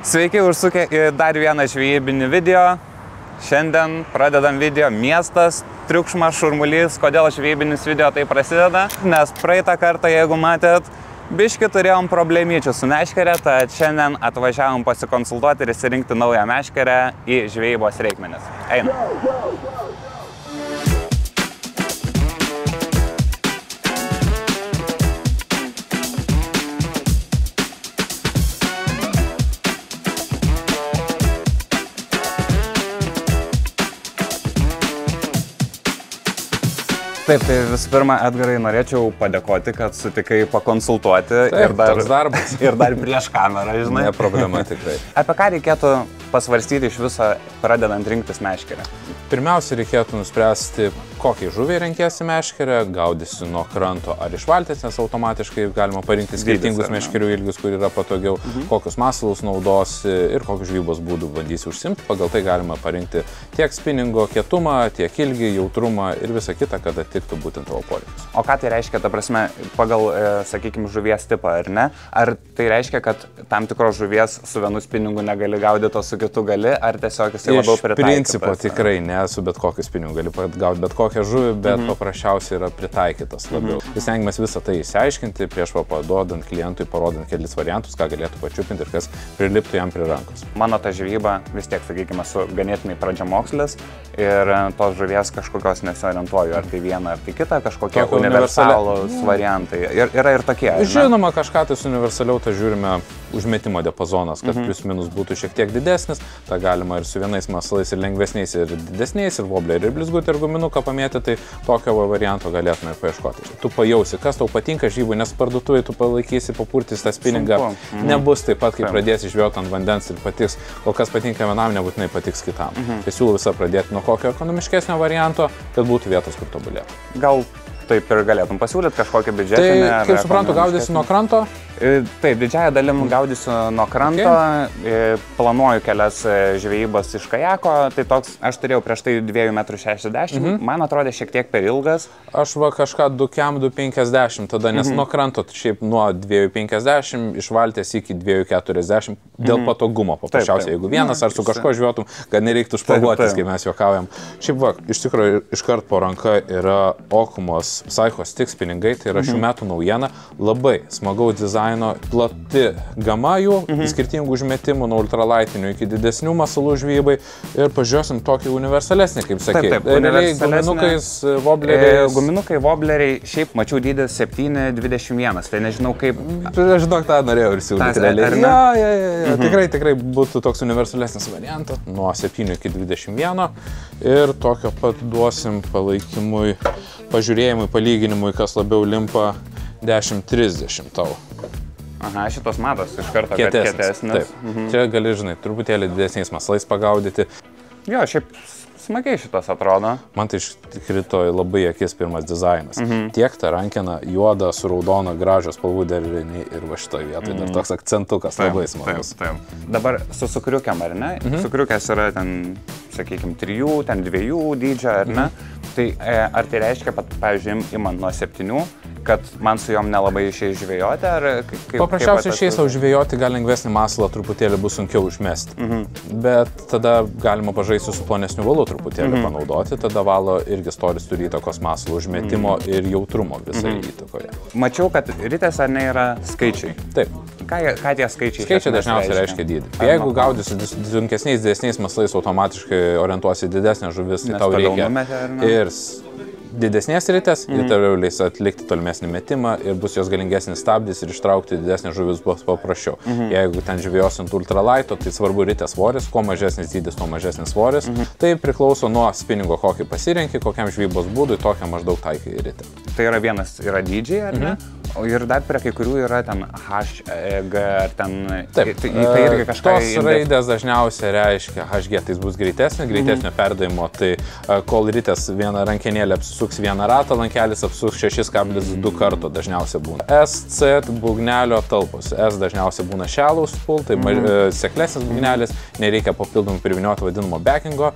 Sveiki, užsukę į dar vieną žvejybinį video. Šiandien pradedam video miestas, triukšmas, šurmulys. Kodėl žvejybinis video tai prasideda? Nes praeitą kartą, jeigu matėt, biškį turėjom problemyčių su meškere, tad šiandien atvažiavom pasikonsultuoti ir įsirinkti naują meškerę į žvejybos reikmenis. Einam. Taip, tai visų pirma, Edgarai, norėčiau padėkoti, kad sutikai pakonsultuoti. Taip, toks darbas. Ir dar prieš kamerą, žinai. Ne problema tikrai. Apie ką reikėtų pasvarstyti iš viso, pradedant rinktis meškerę? Pirmiausia, reikėtų nuspręsti, kokiai žuviai renkėsi meškerę, gaudysi nuo kranto ar iš valties, nes automatiškai galima parinkti skirtingus meškerių ilgius, kur yra patogiau, kokius masalus naudosi ir kokius žvejybos būdų bandysi užsimti. Pagal tai galima parinkti tiek spinningo kietumą, tiek ilgį, jautrumą ir visą kitą, kad atitiktų būtent tavo poreikius. O ką tai reiškia, ta prasme, pagal, sakykime, žuvies tipą, ar ne? Ar tai reiškia, kad tam tikros žuvies su vienu spinningu negali gaudyti, o su kitu gali, ar tiesiog jisai labiau pritaikytas? Iš principo tikrai ne, su bet kokiu spinningu gali gauti bet kokią žuvį, bet paprasčiausiai yra pritaikytas labiau. Stengiamės visą tai išsiaiškinti prieš paduodant klientui, parodant kelis variantus, ką galėtų pačiupinti ir kas priliptų jam prie rankos. Mano ta žvejyba vis tiek, sakykime, esu ganėtinai pradžiamokslis ir tos žuvies kažkokios nesiorientuoju, ar tai viena, ar tai kita, kažkokie universalūs variantai. Yra ir tokie. Žinoma, kažką tai universaliau tą žiūrime užmetimo diapazonas, kad plius minus būtų šiek tiek didesnis. Ta galima ir su vienais masalais, ir lengvesniais, ir didesniais, ir vobleriai, ir blizgutį, ir guminuką pamėti, tai tokio varianto galėtume ir paieškoti. Tu pajausi, kas tau patinka žvejybai, nes parduotuvėje tu palaikysi, papurtysi tą spinningą. Nebus taip pat, kai pradėsi žvejoti ant vandens ir patiks, kol kas patinka vienam, nebūtinai patiks kitam. Tai siūlau visą pradėti nuo kokio ekonomiškesnio varianto, kad būtų vietos, kur tobulėtų. Gal taip ir galėtum pasiūlyti kažkokį biudžetinį. Tai, kaip suprantu, gaudysi nuo kranto? Taip, didžiąją dalim gaudysiu nuo kranto, planuoju kelias žvejybas iš kajako, tai toks, aš turėjau prieš tai 2,60 m, man atrodė šiek tiek per ilgas. Aš va kažką 2,50 tada, nes nuo kranto šiaip nuo 2,50 iš valties iki 2,40 dėl patogumo paprasčiausiai, jeigu vienas ar su kažko žvėjotum, kad nereiktų špaguotis, kaip mes juokaujam. Šiaip va, iš tikrųjų iškart po ranka yra Okumos Psycho Stick spinningai, tai yra šių metų naujiena, labai smagaus dizaino. Plati gama jų, skirtingų užmetimų, nuo ultralaitinių iki didesnių masalų žvejybai ir pažiūrėsim tokį universalesnį, kaip sakė. Taip, guminukais, vobleriais. Guminukai, vobleriai, šiaip mačiau dydį 7,21, tai nežinau kaip. Aš žinok, tą norėjau ir siūlyti realiai. Tikrai būtų toks universalesnis variantas, nuo 7 iki 21 ir tokio pat duosim palaikymui, pažiūrėjimui, palyginimui, kas labiau limpa 10-30 tau. Aha, šitos matos iš karto kietesnis. Taip. Čia gali, žinai, truputėlį didesniais masalais pagaudyti. Jo, šiaip smagiai šitas atrodo. Man tai iškrito labai akis pirmas dizainas. Tiek ta rankena juoda su raudona, gražios spalvų deriniai ir va šitoje vietoje dar toks akcentukas labai smagus. Taip. Dabar su sukriukiam, ar ne? Sukriukės yra ten, sakykime, 3, ten 2 dydžio, ar ne? Tai ar tai reiškia, pavyzdžiui, imant nuo 7, kad man su jom nelabai išeis žvejoti, ar kaip? Paprasčiausiai išeis savo žvejoti, gal lengvesnį masalą truputėlį bus sunkiau užmesti. Bet tada galima pažaisti su plonesniu valu truputėlį panaudoti, tada valo irgi storis turi įtakos masalų užmetimo ir jautrumo visai įtakoje. Mačiau, kad ritės ar ne yra skaičiai. Taip. Ką tie skaičiai? Skaičiai dažniausiai reiškia dydį. Jeigu gaudysi sunkesniais, didesniais masalais, automatiškai orientuosi didesnę žuvis, tai tau reikia ir didesnės ritės, ir toliau leis atlikti tolimesnį metimą ir bus jos galingesnis stabdis ir ištraukti didesnę žuvis bus paprasčiau. Jeigu ten žvejos ant ultralaito, tai svarbu ritės svoris, kuo mažesnis dydis, tuo mažesnis svoris. Tai priklauso nuo spinningo, kokį pasirenki, kokiam žvejybos būdui, tokią maždaug taikai ritę. Tai yra vienas yra dydžiai, ar ne? O ir dar prie kai kurių yra ten H, G ar ten... Taip, tai irgi kažką... Tos raidės dažniausiai reiškia HG, tai bus greitesnio perdavimo, tai kol ritės vieną rankenėlę apsuks vieną ratą, lankelis apsuks 6,2 karto dažniausiai būna. SC būgnelio talpos. S dažniausiai būna shallow spool, tai seklesnis būgnelis, nereikia papildomų priviniuoti vadinamo backingo,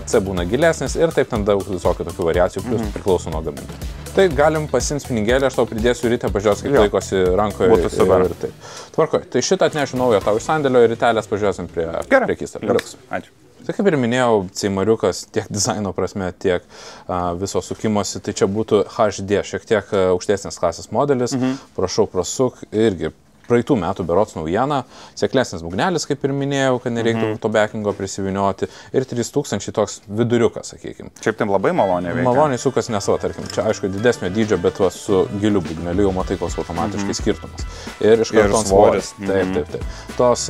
C būna gilesnis ir taip ten daug visokių tokių variacijų, plus priklauso nuo gamintojų. Tai galim pasimti pinigėlį, aš tau pridėsiu ryte, pažiūrėsiu, kaip laikosi rankoje. Būtų super. Ir taip. Tvarkoj, tai šitą atnešiu naują tau iš sandėlio ir rytelės pažiūrėsim prie kistarą. Ačiū. Tai kaip ir minėjau, ceimariukas tiek dizaino prasme, tiek viso sukimosi, tai čia būtų HD, šiek tiek aukštesnės klasės modelis, prašau prasuk, irgi praeitų metų berods naujieną, seklesnis būgnelis, kaip ir minėjau, kad nereiktų to backingo prisivinioti, ir 3000 toks viduriukas, sakykime. Šiaip tai labai maloniai veikia. Maloniai sukas nesva, tarkim, čia aišku didesnio dydžio, bet va, su giliu būgneliu jau matai, koks automatiškai skirtumas. Ir iš karto svoris. Taip. Tos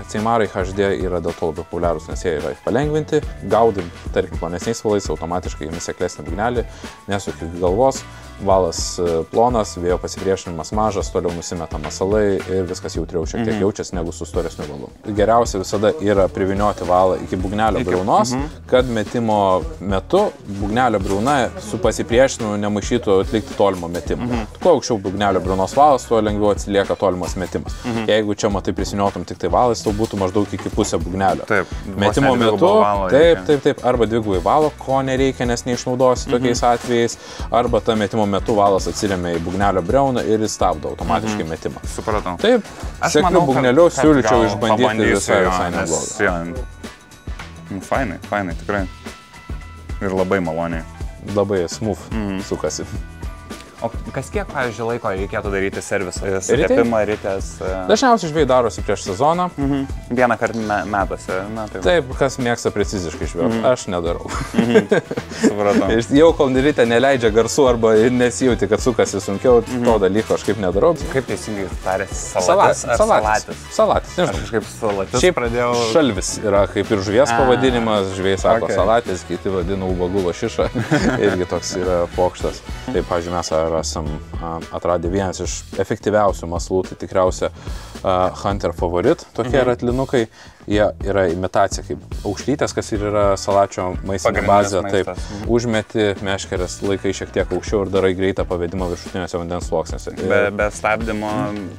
ceimarai HD yra dėl to labai populiarūs, nes jie yra palengvinti, gaudai, tarkim, plonesniais valais, automatiškai jums seklesnį būgnelį, nesuki galvos. Valas plonas, vėjo pasipriešinimas mažas, toliau nusimeta masalai ir viskas jautriau šiek tiek jaučiasi negu su storesniu valu. Geriausia visada yra privinioti valą iki būgnelio briaunos, kad metimo metu būgnelio briauna su pasipriešinimu nemaišytų atlikti tolimo metimą. Kuo aukščiau būgnelio briaunos valas, tuo lengviau atsilieka tolimas metimas. Jeigu čia matai prisiniotum tik tai valas, tau būtų maždaug iki pusę būgnelio. Metimo metu, taip, arba dvigubai valo, ko nereikia, nes neišnaudosi tokiais atvejais, arba ta metimo metu valas atsiremia į būgnelio briauną ir jis stabdo automatiškai metimą. Supratau. Taip, sekliu būgneliu siūlyčiau išbandyti visai neblogą. Fainai, tikrai. Ir labai maloniai. Labai smooth sukasi. O kas kiek, pavyzdžiui, laiko reikėtų daryti servisą? Sutepimą, rytės? Dažniausiai žvejai darosi prieš sezoną. Vieną kartą metuose. Taip, kas mėgsta preciziškai žvejoti. Aš nedarau. Supratau. Jau kol ryte neleidžia garsų arba nesijauti, kad sukasi sunkiau, to dalyko aš kaip nedarau. Kaip teisingai tarėsi? Salatis? Salatis, nežinau. Aš kažkaip salatis šiaip pradėjau. Šalvis yra kaip ir žuvies pavadinimas, žvejai sako salatis, kiti vadina ubagu lašiša, irgi toks yra pokštas. Taip, pavyzdžiui, mes esam atradę vienas iš efektyviausių masalų, tai tikriausia Hunter Favorit, tokie ratlinukai. Jie yra imitacija kaip aukštytės, kas ir yra salačio maistinė bazė. Taip, užmeti meškerės, laikai šiek tiek aukščiau ir darai greitą pavedimą viršutiniuose vandens sluoksniuose. Be stabdymo.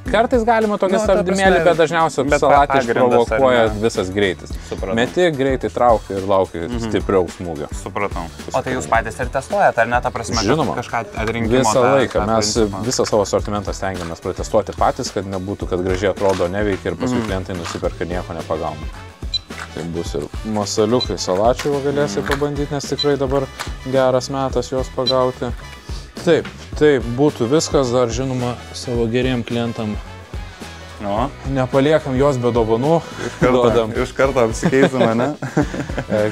Kartais galima tokį stabdymėlį, bet dažniausiai salatį išprovokuoja visas greitis. Meti, greitai trauki ir lauki stipriau smūgio. Supratau. O tai jūs patys ir testuojate, ar ne, ta prasme, kažką atrinkimo? Visą laiką. Mes visą savo sortimentą stengiamės protestuoti patys, kad nebūtų, kad gražiai atrodo, neveikia ir paskui klientai nusiperka nieko nepagauna. Tai bus ir masaliukai salačių galėsi pabandyti, nes tikrai dabar geras metas juos pagauti. Taip, būtų viskas, dar žinoma savo geriem klientam. Nepaliekam jos be dovanų. Iš karto apsikeisime, ne?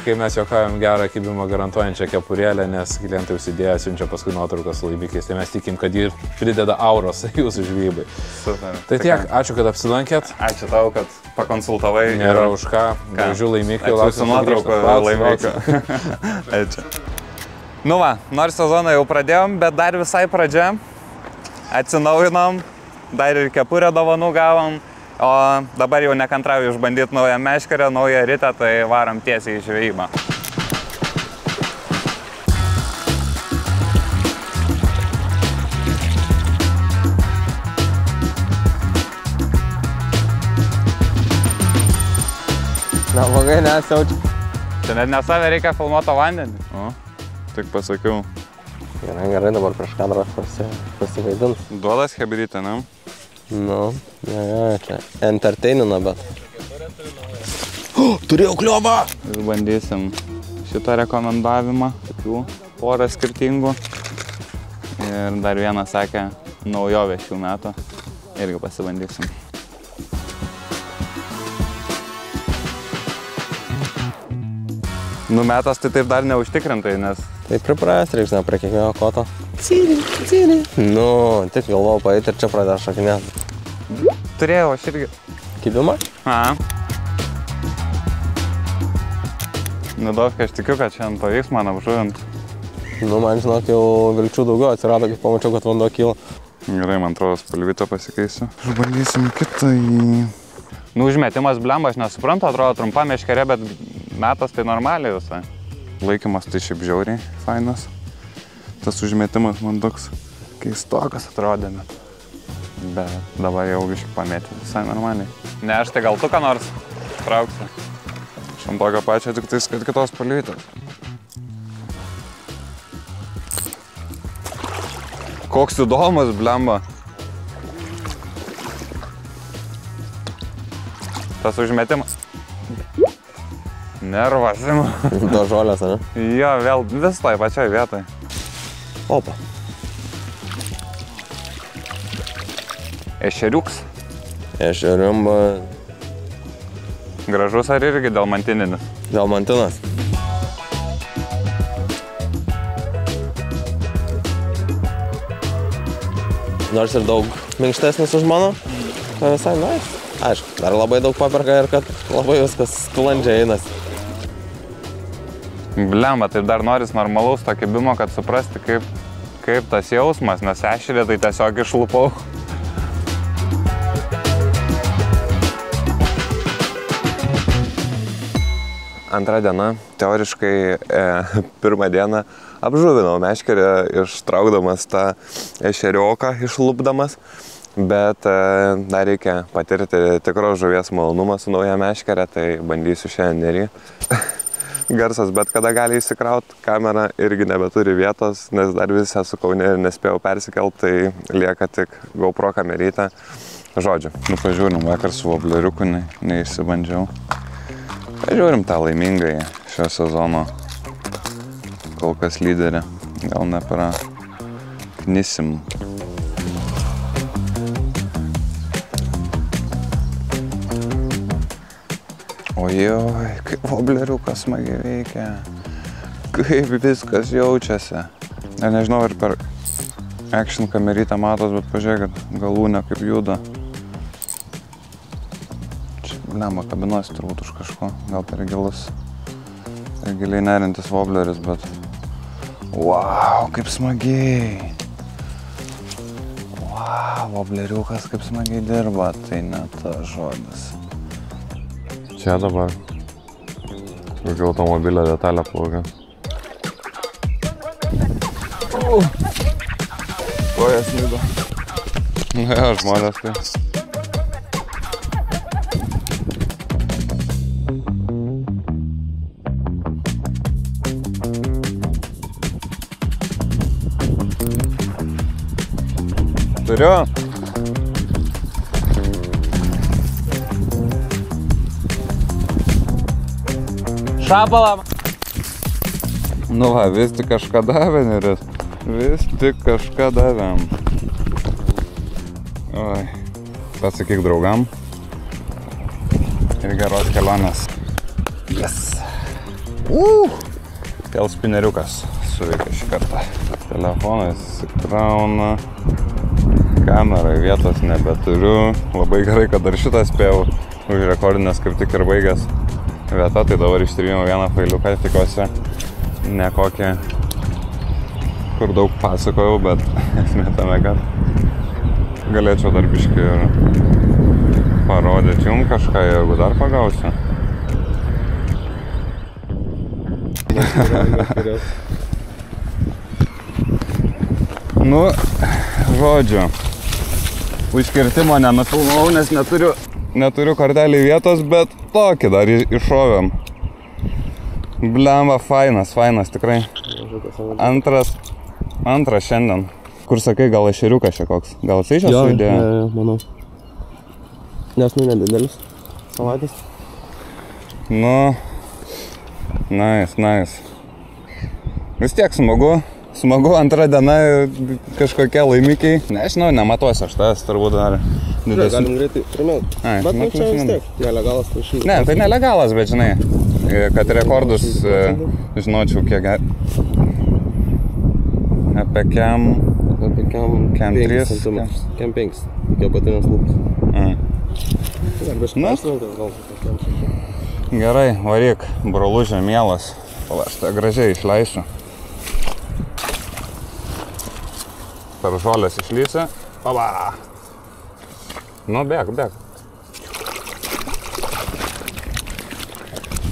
Kai mes juokaujam gerą kibimą garantuojančią kepurėlę, nes klientai užsidėję siunčia paskui nuotraukas su laimikiais, tai mes tikim, kad ji prideda auros jūsų žvejybai. Super. Tai tiek, ačiū, kad apsilankėt. Ačiū tau, kad pakonsultavai. Nėra už ką, gražių laimikių. Ačiū su nuotrauko laimikiu. Ačiū. Nu va, nors sezoną jau pradėjom, bet dar visai pradžia. Atsinaujinom. Dar ir kepurę dovanų gavom, o dabar jau nekantrauju išbandyti naują meškerę, naują ritę, tai varom tiesiai į žvejybą. Neblogai nesijaučiu. Čia net nesavę reikia filmuoto vandenį. O, tik pasakiau. Gerai, dabar prieš kadrą pasivaidins. Duodas hebrytė, ne? Nu, čia entertainina, bet. Turėjau kliovą! Bandysim šitą rekomendavimą, tokių porą skirtingų. Ir dar vieną sakė naujovė šių metų. Irgi pasibandysim. Numetas tai taip dar neužtikrintai, nes... Tai priprast reiks, ne, prie kiekvieno koto. Cili. Nu, tik galvojau paeiti ir čia pradėjo šokinėti. Turėjau aš irgi. Kibimą? Nudovkai, aš tikiu, kad šiandien pavyks man apžuvint. Nu, man žinok, jau vilčių daugiau atsirado, kai pamačiau, kad vanduo kyla. Gerai, man atrodo, spalvytą pasikeisiu. Išbandysim kitai. Nu, užmetimas blemba, aš nesuprantu, atrodo trumpa meškerė, bet metas tai normaliai visai. Laikymas tai šiaip žiauriai fainas. Tas užmetimas man toks keistokas atrodė, bet dabar jau biškai pamėti visai normaliai. Ne, aš tai gal tu ką nors trauksiu. Aš ant tokio pačio, tik tais, kad kitos palytos. Koks įdomus, blemba. Tas užmetimas. Nervas ima. Do žolės, ne? Jo, vėl vis tai pačiai vietai. Opa. Ešeriuks. Ešeriumba. Gražus ar irgi delmantininis? Delmantinas. Nors ir daug minkštesnis už mano, tai visai nice. Aišku, dar labai daug paperka ir kad labai viskas sklandžiai einasi. Blemba, taip dar noris normalaus to kibimo, kad suprasti, kaip tas jausmas, nes ešerį tai tiesiog išlupau. Antra diena, teoriškai pirmą dieną apžuvinau meškerę, ištraukdamas tą ešerioką, išlupdamas, bet dar reikia patirti tikros žuvies malonumą su nauja meškerė, tai bandysiu šiandien nerį. Garsas bet kada gali įsikrauti, kamera irgi nebeturi vietos, nes dar visi esu Kaune ir nespėjau persikelt, tai lieka tik GoPro kamerytę. Žodžiu, pažiūrim, vakar su vobleriuku neišsibandžiau. Pažiūrim tą laimingai šio sezono kol kas lyderį, gal nepraknisim. Ojoj, kaip vobleriukas smagiai veikia, kaip viskas jaučiasi. Nežinau, ar per action kamerytę matos, bet pažiūrėkit, galūnė kaip juda. Čia, blemba, kabinuosi turbūt už kažko, gal per gilus, per giliai nerintis vobleris, bet... Wow, kaip smagiai! Wow, vobleriukas kaip smagiai dirba, tai ne tas žodis. Čia dabar kokia automobilio detalė plaukia. Kojas lydo. Ne, žmonės tai. Turiu. Šapalą. Nu va, vis tik kažką davė, Neris. Vis tik kažką davėm. Oi. Pasakyk draugam. Ir geros kelionės. Yes. Vėl spineriukas suveikia šį kartą. Telefonas įsikrauna. Kamerai vietos nebeturiu. Labai gerai, kad dar šitą spėjau už rekordinės kaip tik ir baigęs vieta, tai dabar ištryniau vieną failiuką, tikiuosi ne kokį, kur daug pasakojau, bet esmė tame, kad galėčiau dar biškį ir parodyti jums kažką, jeigu dar pagausiu. Nu, žodžiu, užkirtimo nenufilmavau, nes neturiu kortelį vietos, bet tokį dar iššovėm. Blemba, fainas, tikrai. Antras šiandien. Kur sakai, gal ešeriukas čia koks? Gal jisai čia suidėjo? Jo, manau. Nes nedidelis. Savaitės. Nu, nice. Vis tiek smagu. Smagu, antra diena, kažkokie laimikiai. Nežinau, nematuosiu aš tas, turbūt dar didesnį. Galim greitai primelt. Bet nu čia vis tiek, nelegalas tai šimtas. Ne, tai nelegalas, bet žinai, kad rekordus žinočiau kiek... Apie kem 3 cm. Kem 5, iki apatinės lūpos. Gerai, varyk, brolužė mielas. Aš tai gražiai išleisiu. Per žolės išlysi. Paba! Nu, bėg.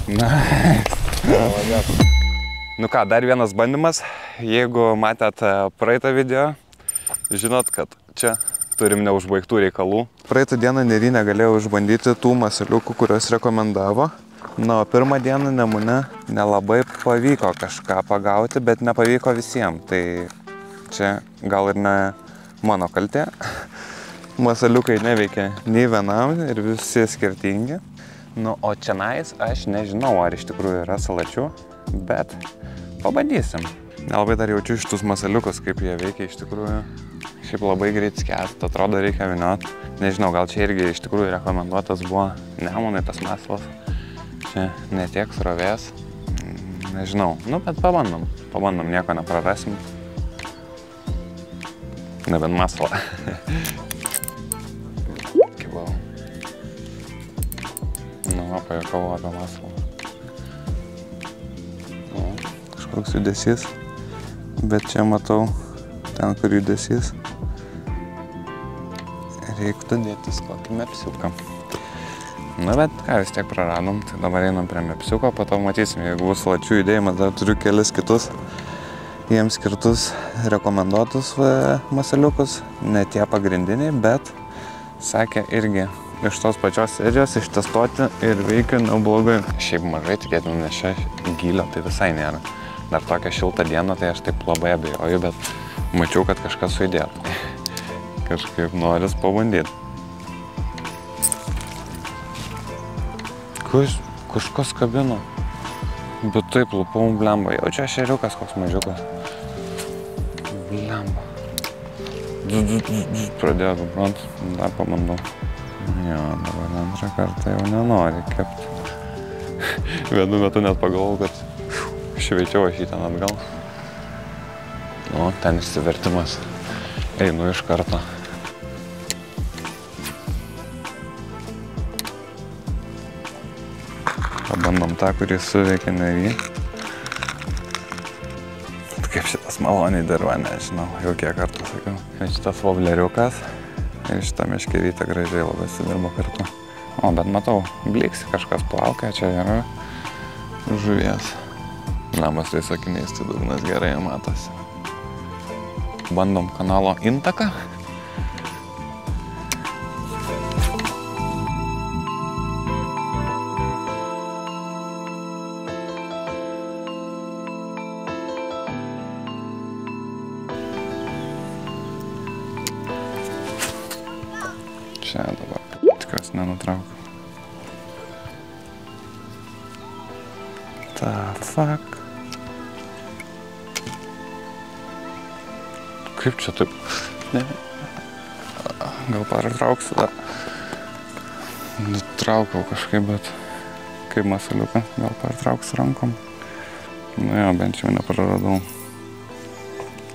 Nice. Nu ką, dar vienas bandymas jeigu matėt praeitą video, žinot, kad čia turim neužbaigtų reikalų. Praeitą dieną Nery negalėjau išbandyti tų masaliukų, kuriuos rekomendavo. Na, o pirmą dieną Nemune nelabai pavyko kažką pagauti, bet nepavyko visiems. Tai čia gal ir ne mano kaltė. Masaliukai neveikia nei vienam ir visi skirtingi. Nu, o čianais aš nežinau, ar iš tikrųjų yra salačių, bet pabandysim. Nelabai dar jaučiu šitus masaliukus, kaip jie veikia iš tikrųjų. Šiaip labai greit skęst, atrodo reikia vyniot. Nežinau, gal čia irgi iš tikrųjų rekomenduotas buvo Nemunui tas masalas. Čia netiek srovės. Nežinau, nu, bet pabandom. Pabandom, nieko neprarasim. Nebent masalą. Kibau. Nu, pajuokavau apie masalą. Nu, kažkoks judesys. Bet čia matau, ten kur judesys. Reiktų dėtis kokį mepsiuką. Na, bet ką, vis tiek praradom, tai dabar einam prie mepsiuko, po to matysim, jeigu bus salačių judėjimas, dar turiu kelis kitus jiems skirtus rekomenduotus masaliukus, ne tie pagrindiniai, bet sakė irgi iš tos pačios serijos ištestuoti ir veikia neblogai. Šiaip mažai tikėtina, nes čia gylio tai visai nėra. Dar tokią šiltą dieną, tai aš taip labai abejoju, bet mačiau, kad kažkas sujudėtų. Kažkaip noris pabandyti. Kažkas kabino. Bet taip, lupau, blemba. Jau čia šeriukas koks mažiukas. Blemba. Pradėjo vibrant. Dar pabandau. Jo, dabar antrą kartą jau nenori kepti. Vienu metu net pagalvojau, kad šveičiau aš jį ten atgal. Nu, ten išsivertimas. Einu iš karto. Pabandom tą, kurį suveikia Nery. Kaip šitas maloniai dirba, nežinau, jau kiek kartų sakiau. Šitas vobleriukas ir šitą meškerytę gražiai labai sudirbo kartu. O, bet matau, bliksi kažkas plaukia, čia yra žuvies. Lembas tais akiniais, tai dugnas gerai matosi. Bandom kanalo intaką. Čia dabar tikras nenutraukiu. The fuck? Kaip čia taip? Ne. Gal partrauksiu dar. Nutraukiau kažkaip, bet kaip masaliuką. Gal partrauksiu rankom. Nu jo, bent jau nepraradau.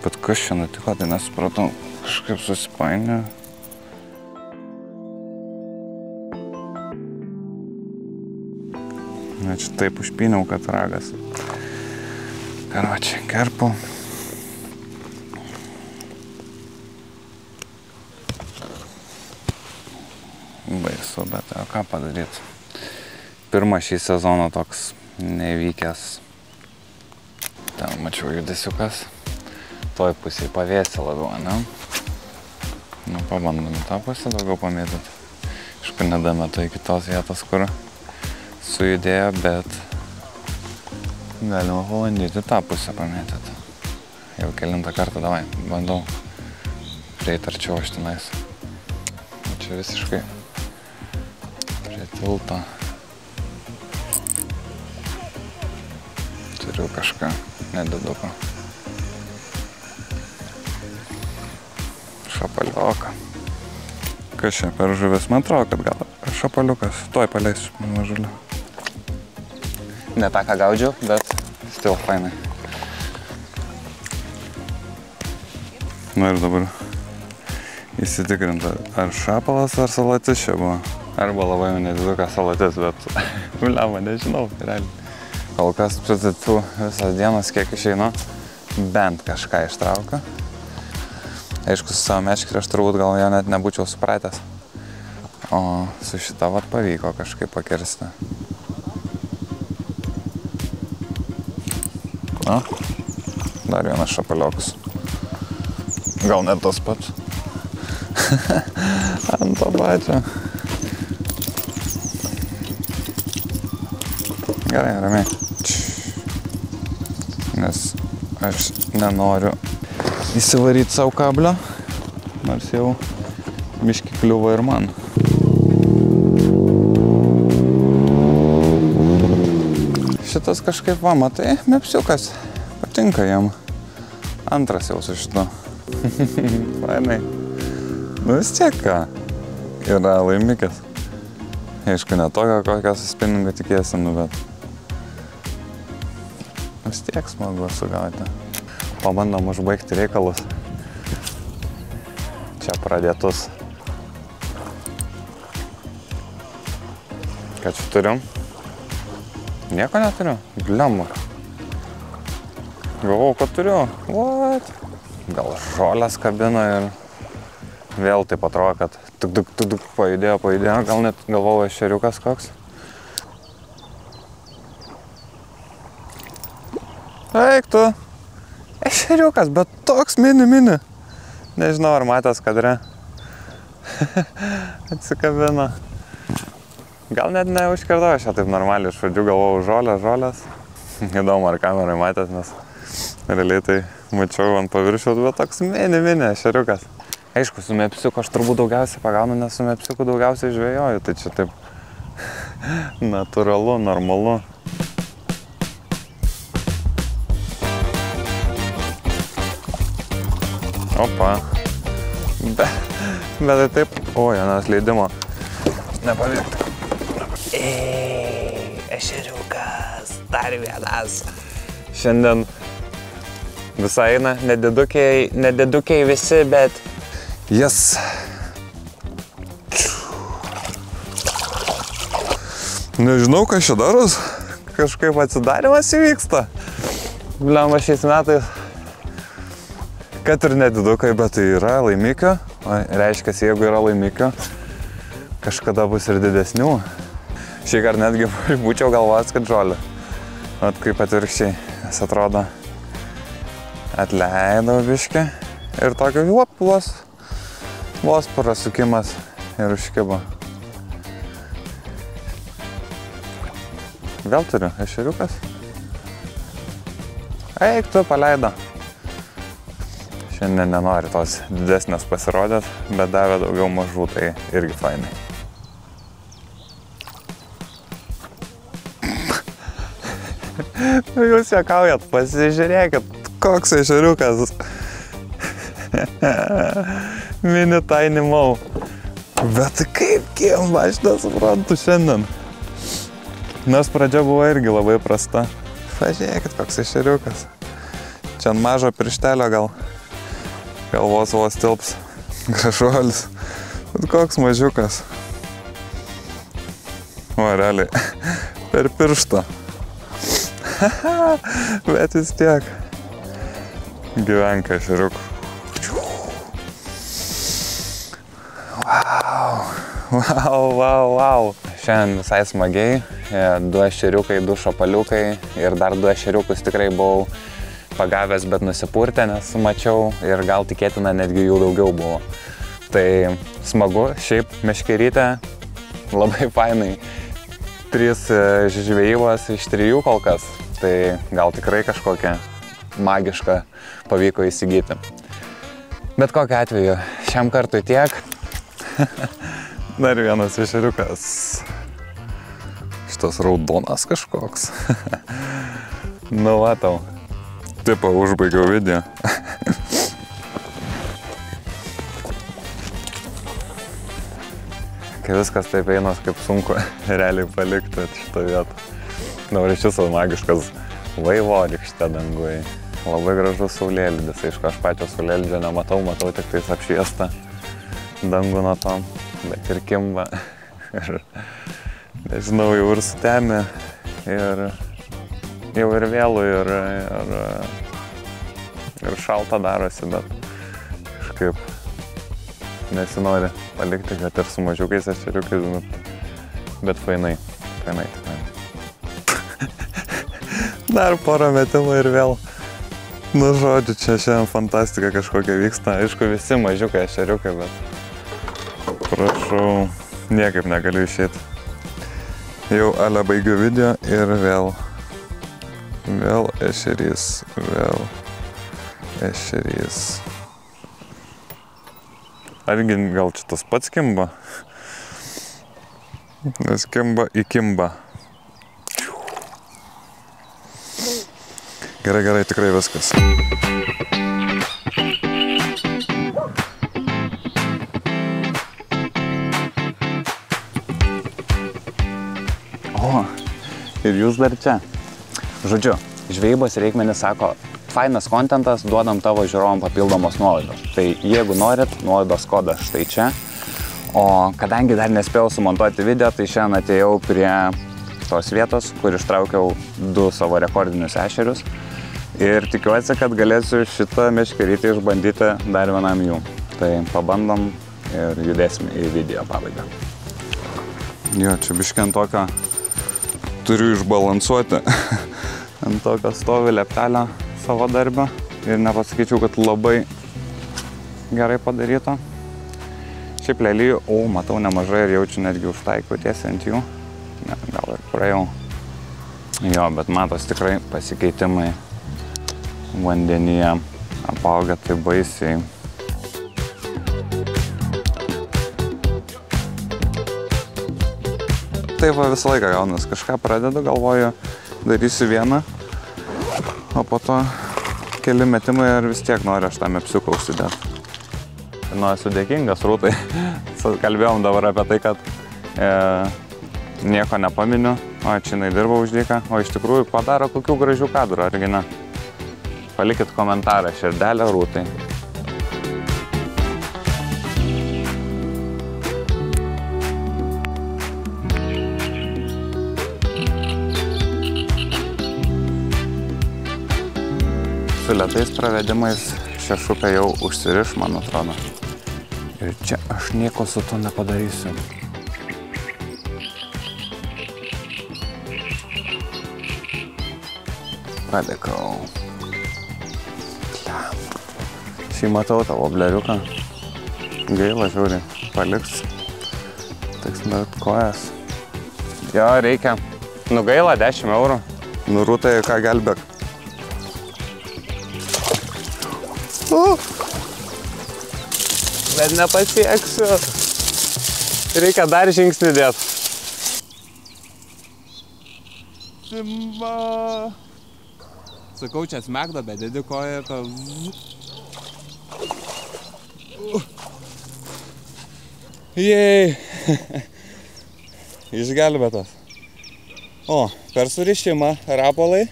Bet kas čia nutiko, tai nesupratau. Kažkaip susipainė. Čia taip užpyniau, kad ragas. Karočią, kerpu. Baisu, bet ką padaryti. Pirmas šį sezoną toks nevykęs. Ten mačiau judesiukas. Toj pusėje pavėsi labiau, ne? Nu, pabandom tą pusę daugiau pamėtyti. Aišku, nedametu iki tos vietos, kur sujudėjo, bet galima pabandyti tą pusę pamėtyti. Jau kelintą kartą, davai, bandau prieit arčiau aš tenais. Čia visiškai prie tilto. Turiu kažką nediduką. Šapalioką. Kas čia per žuvis? Man atrodo, kad gal šapaliukas. Tuoj paleisiu, mažulį. Ne tą, ką gaudžiau, bet still fainai. Na ir dabar įsitikrinta, ar šapalas, ar salatis čia buvo. Arba labai nedidukas salatis, bet lemą nežinau, realiai. Kol kas pritėtų visas dienas, kiek išeinu, bent kažką ištraukiu. Aišku, su savo meškerį aš turbūt gal jo net nebūčiau supratęs. O su šita vat pavyko kažkaip pakirsti. Na, Dar vienas šapaliokas. Gal net tas pats. Ant to pačio. Gerai, ramiai. Nes aš nenoriu įsivaryti savo kablio, nors jau biški kliuvo ir man. Šitas kažkaip, va, matai, mepsiukas. Patinka jam. Antras jau su šito. Fainai. Nu vis tiek ką. Yra laimikis. Aišku, ne tokio, kokią su spinningu tikėsi, nu, bet vis tiek smagu sugauti. Pabandom užbaigti reikalus. Čia pradėtus. Ką čia turim? Nieko neturiu? Blemba. Galvau, kad turiu. What? Gal žolės kabina ir vėl taip atrodo, kad tuk pajudėjo. Gal net galvau ešeriukas koks. Eik tu. Ešeriukas, bet toks mini. Nežinau, ar matęs kadre. Atsikabino. Gal net neužkirdau aš taip normaliai iš pradžių, galvojau žolės. Įdomu, ar kamerai matęs, nes realiai tai mačiau ant paviršiaus, bet toks mini ešeriukas. Aišku, su mepsiuku aš turbūt daugiausiai pagaunu, nes su mepsiuku daugiausiai žvejoju, tai čia taip natūralu, normalu. Opa. Bet tai taip, vienas leidimo. Nepavykti. Ešeriukas, dar vienas. Šiandien visai eina, nedidukiai visi, bet yes. Nežinau, kas čia daros, kažkaip atsidarimas įvyksta. Blemba šiais metais, kad ir nedidukai, bet tai yra laimikio. Reiškia, jeigu yra laimikio, kažkada bus ir didesnių. Šįkart netgi būčiau galvojęs, kad žolė. Vat kaip atvirkščiai, nes atrodo, atleidau biškį ir tokio vos prasukimas ir užkibo. Vėl turiu ešeriukas. Eik tu, paleido. Šiandien nenori tos didesnės pasirodės, bet davė daugiau mažų, tai irgi fainai. Jūs juokaujat, pasižiūrėkit, koks ešeriukas. Mini tiny mau. Bet kaip kimba, aš nesuprantu šiandien. Nes pradžia buvo irgi labai prasta. Pažiūrėkit, koks ešeriukas. Čia ant mažo pirštelio gal vos tilps. Gražuolis. Bet koks mažiukas. O, realiai, per pirštą. Bet vis tiek. Gyvenka ešeriukų. Wow. Šiandien visai smagiai. 2 ešeriukai, 2 šapaliukai ir dar 2 ešeriukus tikrai buvau pagavęs, bet nusipurtę, nes mačiau ir gal tikėtina netgi jų daugiau buvo. Tai smagu, šiaip meškerytė labai fainai. 3 žvejybos iš 3 kol kas, tai gal tikrai kažkokią magišką pavyko įsigyti. Bet kokiu atveju, šiam kartui tiek. Dar vienas ešeriukas. Šitas raudonas kažkoks. Nu va tau. Taip, užbaigiau video. Kai viskas taip einas, kaip sunku realiai palikti šitą vietą. Dabar iš viso magiškas vaivorykštė dangui. Labai gražus saulėlydis. Aišku, aš pačio saulėlydžio nematau, matau tik tais apšviestą dangų nuo to. Bet ir kimba. Ir, nežinau, jau ir sutemė. Ir jau ir vėlų, ir šalta darosi, bet kažkaip nesinori palikti, kad ir su mažiukais ešeriukais, bet fainai. Dar porą metimų ir vėl Nu, žodžiu, čia šiandien fantastika kažkokia vyksta. Aišku, visi mažiukai ešeriukai, bet prašau, niekaip negaliu išeiti. Jau ale baigiu video ir vėl ešerys, vėl ešerys. Argi gal čia tas pats kimba? Nes kimba į kimbą. Gerai, tikrai viskas. O, ir jūs dar čia. Žodžiu, žvejybos reikmenis sako, fainas kontentas, duodam tavo žiūrovam papildomos nuolaidos. Tai jeigu norit, nuolaidos kodas štai čia. O kadangi dar nespėjau sumontuoti video, tai šiandien atėjau prie tos vietos, kur ištraukiau 2 savo rekordinius ešerius. Ir tikiuosi, kad galėsiu šitą meškerytę išbandyti dar vienam jų. Tai pabandom ir judėsim į video pabaigą. Jo, čia biškį ant tokio turiu išbalansuoti. Ant tokio stovi leptelio savo darbio. Ir nepasakyčiau, kad labai gerai padaryta. Šiaip lelijų, matau nemažai ir jaučiu netgi užtaikiau tiesiai ant jų. Ne, gal ir praėjau. Jo, bet matos tikrai pasikeitimai vandenyje apauga tai baisiai. Taip va visą laiką gaunas. Kažką pradedu, galvoju, darysiu vieną, o po to keli metimai ir vis tiek noriu aš tą mepsiuką užsidėti. Nu, esu dėkingas Rūtai. Kalbėjom dabar apie tai, kad nieko nepaminiu. O, čia jinai dirba už dyką. O iš tikrųjų padaro kokių gražių kadrų, argi ne? Palikit komentarą, širdelę Rūtai. Su lėtais pravedimais šią šuką jau užsiriš, man atrodo. Ir čia aš nieko su to nepadarysiu. Palikau. Šį matau tavo bleriuką. Gaila, žiūri, paliks. Teks nurit kojas. Jo, reikia. Nu gaila, 10 eurų. Nu Rūtai, ką gelbėk. Bet nepasieksiu. Reikia dar žingsnį dėti. Simba. Sakau, čia smegdo, bet dedi koją ir to... Jei. Išgelbėtas. O, per surišimą rapolai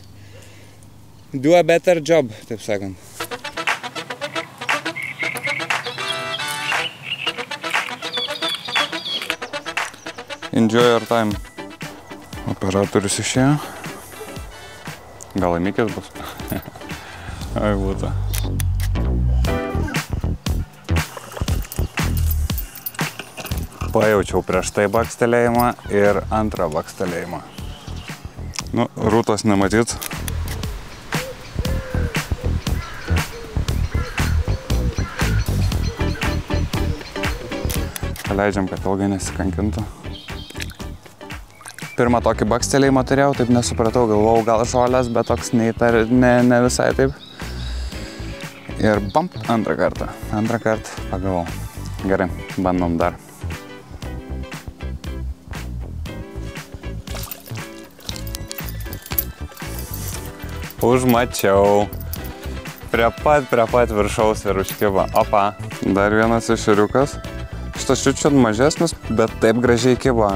do a better job, taip sakant. Enjoy your time. Operatorius išėjo. Gal laimikis bus? Ai būtų. Pajaučiau prieš tai bakstelėjimą ir antrą bakstelėjimą. Nu, Rūtos nematyt. Paleidžiam, kad ilgai nesikankintų. Pirmą tokį bakstelėjimą turėjau, taip nesupratau, galvojau gal žolės, bet toks ne visai taip. Ir bump, antrą kartą pagavau. Gerai, bandom dar. Užmačiau. Prie pat viršaus ir užkibo. Opa. Dar vienas ešeriukas. Šitas čiut mažesnis, bet taip gražiai kibo.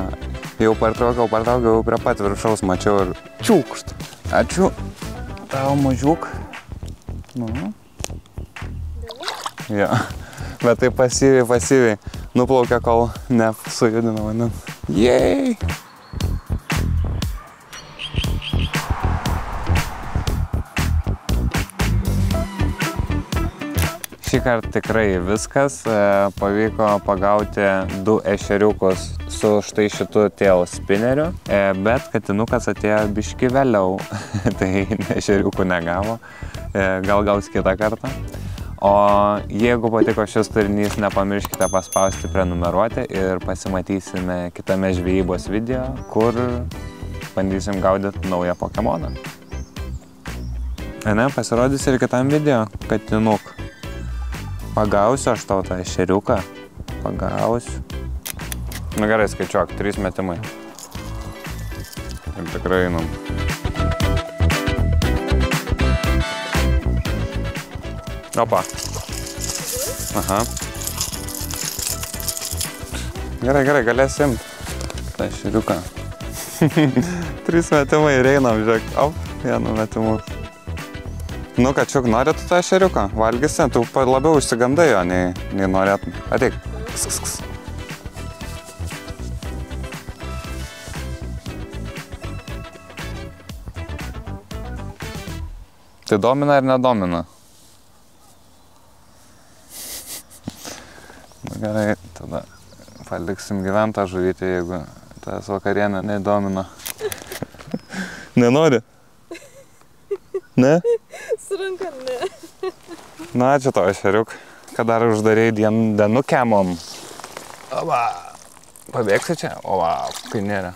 Jau partraukiau, jau prie pat viršaus mačiau ir čiūkšt. Ačiū. Tau mažiuk. Nu. Jo. Bet taip pasyviai. Nuplaukė, kol nesujudino vandens. Jei. Šį Šįkart tikrai viskas. Pavyko pagauti 2 ešeriukus su štai šitu tail spinneriu, bet katinukas atėjo biški vėliau, tai ešeriukų negavo. Gal gaus kitą kartą. O jeigu patiko šis turinys, nepamirškite paspausti prenumeruoti ir pasimatysime kitame žvejybos video, kur bandysim gaudyti naują Pokemoną. Ne, pasirodys ir kitam video, katinuk. Pagausiu aš tau tą ešeriuką. Pagausiu. Nu gerai, skaičiuok, 3 metimai. Ir tikrai einam. Opa. Aha. Gerai, galės imti tą ešeriuką. 3 metimai ir einam, žiūrėk. Op, 1 metimu. Nu, kačiuk, nori tu tą ešeriuką? Valgysi? Tu labiau užsigandai jo, nei norėtum. Ateik. Kss. Tai domina ar nedomina? Nu, gerai, tada paliksim gyventą žuvytį, jeigu tas vakarienė nedomina. Nenori? Ne? Su ranka, ne. Na, čia to ešeriuk, kad dar uždarėjai dienukiamom. Ova, pabėgsi čia? Ova, kai nėra.